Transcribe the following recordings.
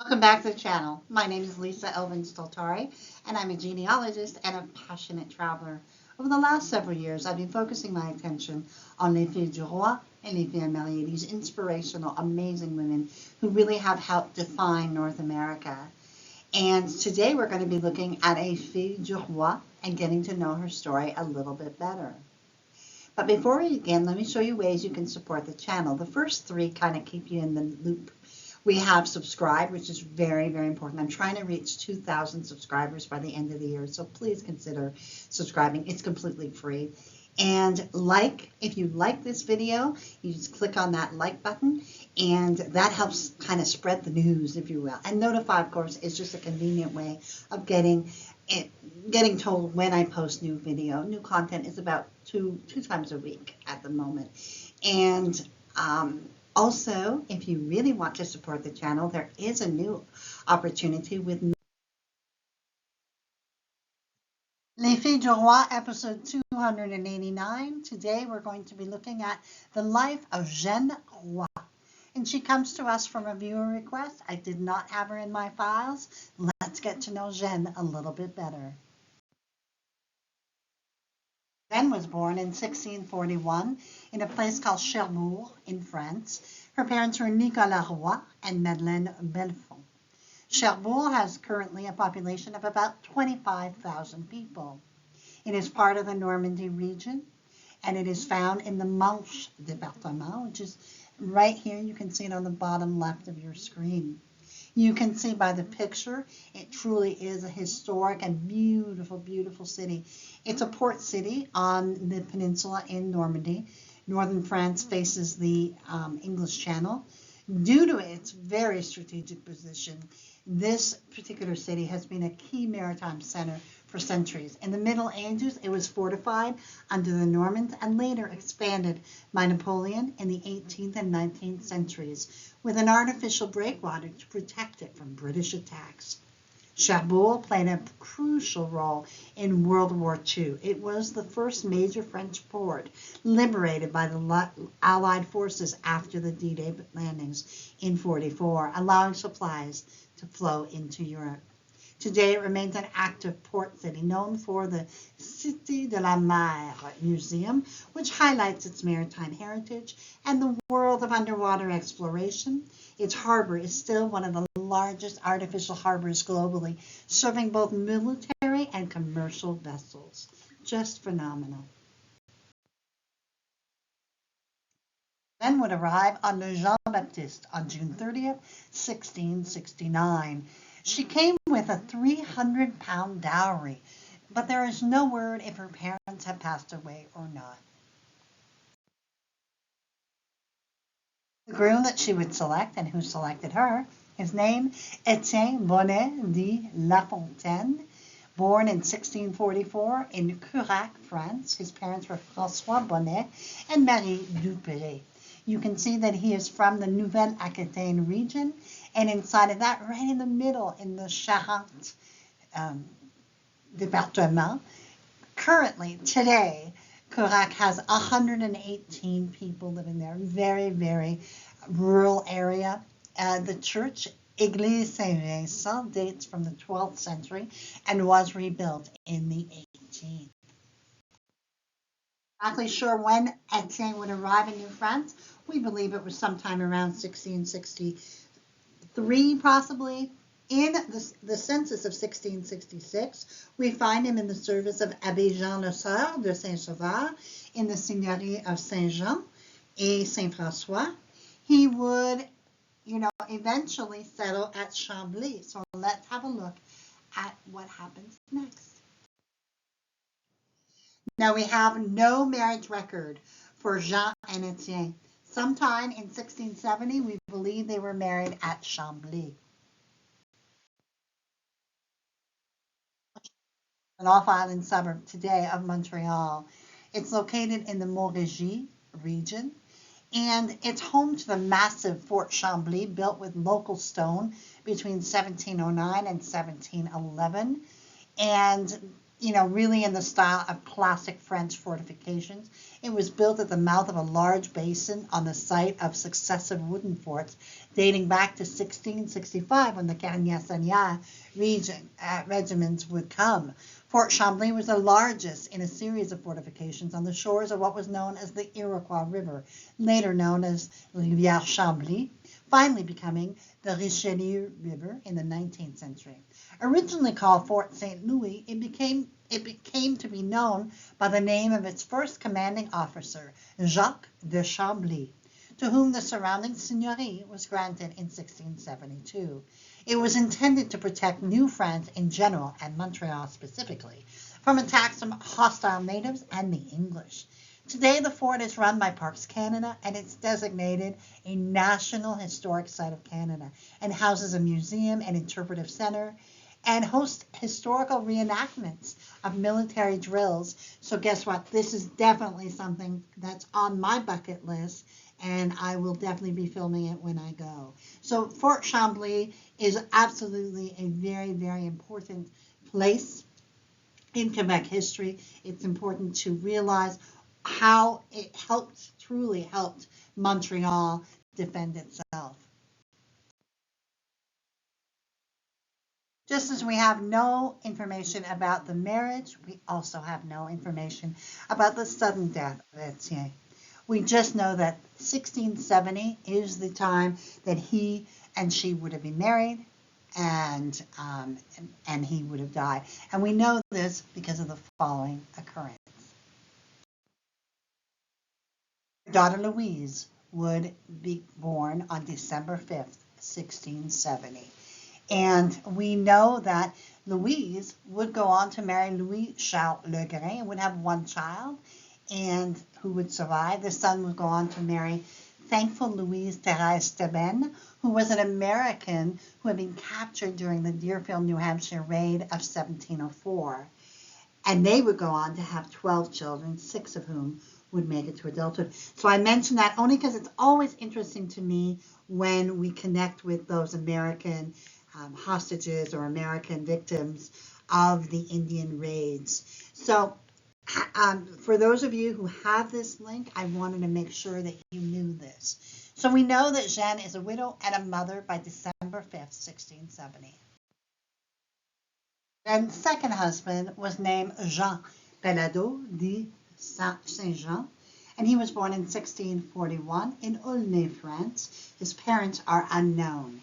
Welcome back to the channel. My name is Lisa Elvin Stoltari, and I'm a genealogist and a passionate traveler. Over the last several years, I've been focusing my attention on les filles du roi and les filles mariées, these inspirational, amazing women who really have helped define North America. And today we're going to be looking at a fille du roi and getting to know her story a little bit better. But before we begin, let me show you ways you can support the channel. The first three kind of keep you in the loop. We have subscribe, which is very, very important. I'm trying to reach 2,000 subscribers by the end of the year, so please consider subscribing. It's completely free. And like, if you like this video, you just click on that like button, and that helps kind of spread the news, if you will. And notify, of course, is just a convenient way of getting told when I post new video. New content is about two times a week at the moment. And also, if you really want to support the channel, there is a new opportunity with Les Filles du Roi, episode 289. Today we're going to be looking at the life of Jeanne Roy. And she comes to us from a viewer request. I did not have her in my files. Let's get to know Jeanne a little bit better. Jeanne was born in 1641 in a place called Cherbourg in France. Her parents were Nicolas Roy and Madeleine Belfond. Cherbourg has currently a population of about 25,000 people. It is part of the Normandy region, and it is found in the Manche department, which is right here. You can see it on the bottom left of your screen. You can see by the picture, it truly is a historic and beautiful, beautiful city. It's a port city on the peninsula in Normandy. Northern France faces the English Channel. Due to its very strategic position, this particular city has been a key maritime center for centuries. In the Middle Ages, it was fortified under the Normans and later expanded by Napoleon in the 18th and 19th centuries with an artificial breakwater to protect it from British attacks. Cherbourg played a crucial role in World War II. It was the first major French port liberated by the Allied forces after the D-Day landings in 1944, allowing supplies to flow into Europe. Today, it remains an active port city known for the Cité de la Mer Museum, which highlights its maritime heritage and the world of underwater exploration. Its harbor is still one of the largest artificial harbors globally, serving both military and commercial vessels. Just phenomenal. Jeanne would arrive on the Jean-Baptiste on June 30th, 1669. She came with a 300-pound dowry, but there is no word if her parents have passed away or not. The groom that she would select and who selected her, his name, Etienne Bonnet de Lafontaine, born in 1644 in Curac, France. His parents were François Bonnet and Marie Dupré. You can see that he is from the Nouvelle-Aquitaine region, and inside of that, right in the middle, in the Charente department, currently, today, Curac has 118 people living there. Very, very rural area. The church, Église Saint-Vincent, dates from the 12th century and was rebuilt in the 18th. Exactly sure when Etienne would arrive in New France. We believe it was sometime around 1663, possibly. In the census of 1666, we find him in the service of Abbé Jean Le Sœur de Saint-Sauveur in the Seigneurie of Saint-Jean et Saint-François. He would, eventually settle at Chambly. So let's have a look at what happens next. Now, we have no marriage record for Jean and Etienne. Sometime in 1670, we believe they were married at Chambly, an off-island suburb today of Montreal. It's located in the Montérégie region, and it's home to the massive Fort Chambly, built with local stone between 1709 and 1711. And really in the style of classic French fortifications. It was built at the mouth of a large basin on the site of successive wooden forts dating back to 1665 when the Gagne regiments would come. Fort Chambly was the largest in a series of fortifications on the shores of what was known as the Iroquois River, later known as Rivière Chambly, finally becoming the Richelieu River in the 19th century. Originally called Fort St. Louis, it became to be known by the name of its first commanding officer, Jacques de Chambly, to whom the surrounding seigneury was granted in 1672. It was intended to protect New France in general, and Montreal specifically, from attacks from hostile natives and the English. Today, the fort is run by Parks Canada, and it's designated a National Historic Site of Canada, and houses a museum and interpretive center, and hosts historical reenactments of military drills. So guess what? This is definitely something that's on my bucket list, and I will definitely be filming it when I go. So Fort Chambly is absolutely a very, very important place in Quebec history. It's important to realize how it truly helped Montreal defend itself. Just as we have no information about the marriage, we also have no information about the sudden death of Etienne. We just know that 1670 is the time that he and she would have been married, and he would have died. And we know this because of the following occurrence. Daughter Louise would be born on December 5th, 1670. And we know that Louise would go on to marry Louis Charles Legrain and would have one child, and who would survive. The son would go on to marry Thankful Louise Thérèse Steben, who was an American who had been captured during the Deerfield, New Hampshire raid of 1704. And they would go on to have 12 children, 6 of whom would make it to adulthood. So I mention that only because it's always interesting to me when we connect with those American hostages or American victims of the Indian raids. So for those of you who have this link, I wanted to make sure that you knew this. So we know that Jeanne is a widow and a mother by December 5th, 1670. Jeanne's second husband was named Jean Péladeau de Saint-Jean, and he was born in 1641 in Aulnay, France. His parents are unknown.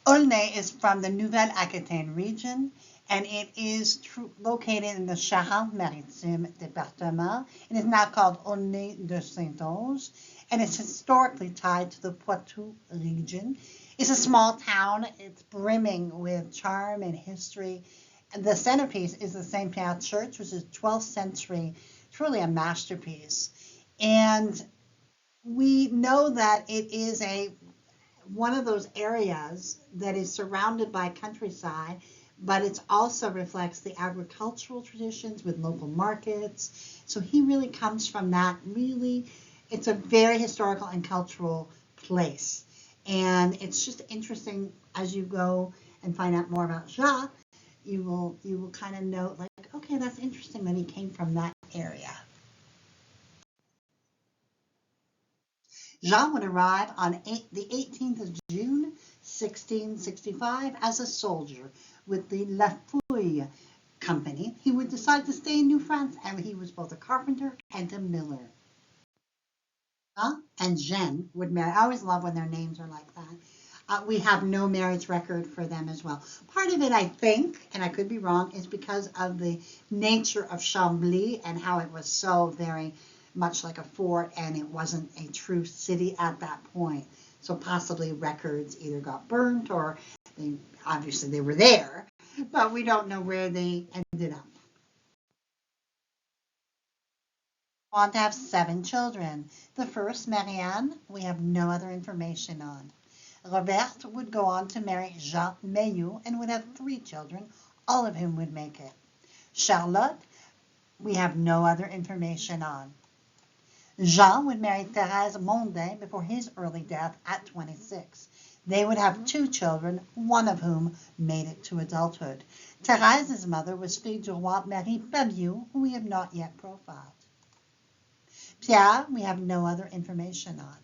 Aulnay is from the Nouvelle-Aquitaine region, and it is located in the Charente-Maritime department. It is now called Aulnay de Saint-Onge, and it's historically tied to the Poitou region. It's a small town. It's brimming with charm and history. The centerpiece is the St. Pierre Church, which is 12th century, truly a masterpiece. And we know that it is one of those areas that is surrounded by countryside, but it also reflects the agricultural traditions with local markets. So he really comes from that. Really, it's a very historical and cultural place. And it's just interesting as you go and find out more about Jacques, you will kind of note like, okay, that's interesting that he came from that area. Jean would arrive on the 18th of June, 1665, as a soldier with the La Fouille Company. He would decide to stay in New France, and he was both a carpenter and a miller. Jean and Jeanne would marry. I always love when their names are like that. We have no marriage record for them as well. Part of it, I think, and I could be wrong, is because of the nature of Chambly and how it was so very much like a fort, and it wasn't a true city at that point. So possibly records either got burnt or obviously they were there, but we don't know where they ended up. On to have 7 children. The first, Marianne, we have no other information on. Robert would go on to marry Jacques Mailloux and would have 3 children, all of whom would make it. Charlotte, we have no other information on. Jean would marry Thérèse Mondet before his early death at 26. They would have 2 children, one of whom made it to adulthood. Thérèse's mother was fille du roi Marie Fabius, who we have not yet profiled. Pierre, we have no other information on.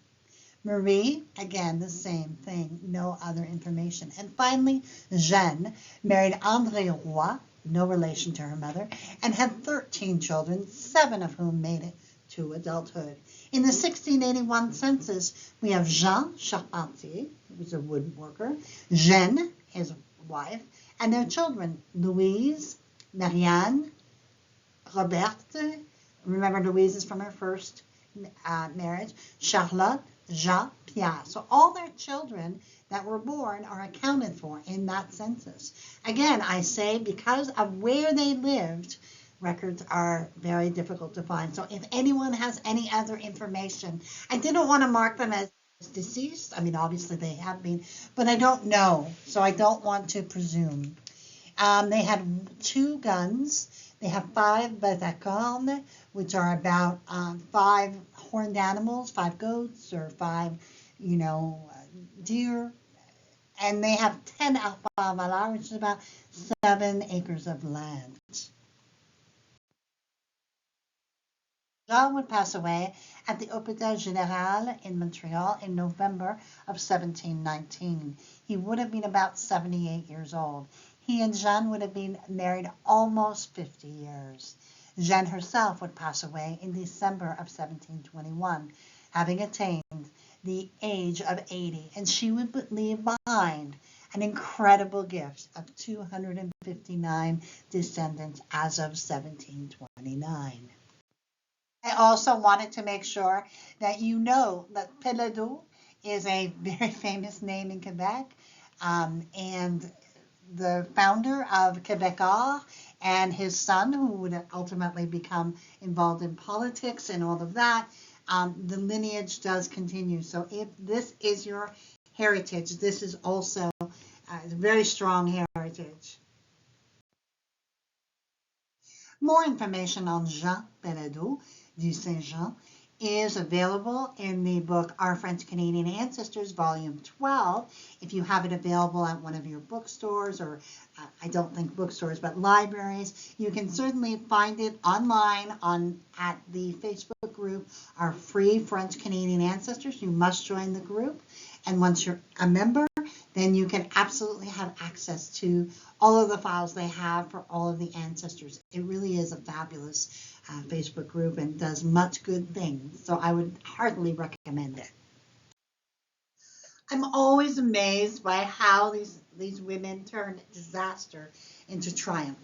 Marie, again, the same thing, no other information. And finally, Jeanne married André Roy, no relation to her mother, and had 13 children, 7 of whom made it to adulthood. In the 1681 census, we have Jean Charpentier, who was a woodworker, Jeanne, his wife, and their children, Louise, Marianne, Roberte, remember Louise is from her first marriage, Charlotte, Jean, Pierre. So all their children that were born are accounted for in that census. Again, I say because of where they lived, records are very difficult to find. So if anyone has any other information, I didn't want to mark them as deceased. I mean, obviously they have been, but I don't know. So I don't want to presume. They had 2 guns. They have 5 biographical, which are about 5 horned animals, 5 goats or 5, deer. And they have 10 alpha, which is about 7 acres of land. Jean would pass away at the Hôpital Général in Montreal in November of 1719. He would have been about 78 years old. He and Jeanne would have been married almost 50 years. Jeanne herself would pass away in December of 1721, having attained the age of 80, and she would leave behind an incredible gift of 259 descendants as of 1729. I also wanted to make sure that you know that Peladeau is a very famous name in Quebec, and the founder of Québécois and his son, who would ultimately become involved in politics and all of that, the lineage does continue. So if this is your heritage, this is also a very strong heritage. More information on Jean Péladeau du Saint-Jean is available in the book Our French-Canadian Ancestors, Volume 12. If you have it available at one of your bookstores, or I don't think bookstores, but libraries, you can certainly find it online at the Facebook group, Our Free French-Canadian Ancestors. You must join the group. And once you're a member, then you can absolutely have access to all of the files they have for all of the ancestors. It really is a fabulous Facebook group and does much good things. So I would heartily recommend it. I'm always amazed by how these women turn disaster into triumph,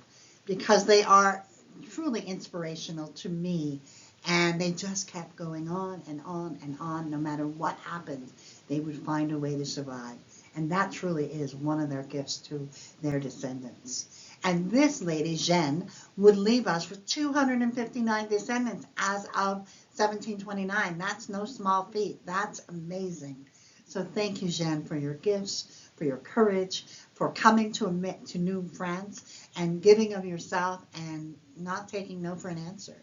because they are truly inspirational to me, and they just kept going on and on and on. No matter what happened, they would find a way to survive. And that truly is one of their gifts to their descendants. And this lady, Jeanne, would leave us with 259 descendants as of 1729. That's no small feat. That's amazing. So thank you, Jeanne, for your gifts, for your courage, for coming to New France and giving of yourself and not taking no for an answer.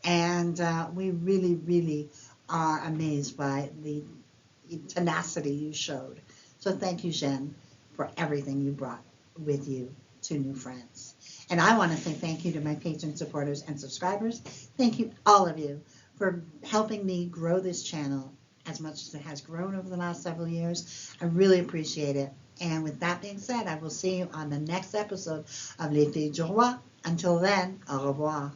And we really, really are amazed by the tenacity you showed. So thank you, Jeanne, for everything you brought with you to New France. And I want to say thank you to my patrons, supporters, and subscribers. Thank you, all of you, for helping me grow this channel as much as it has grown over the last several years. I really appreciate it. And with that being said, I will see you on the next episode of Les Filles du Roi. Until then, au revoir.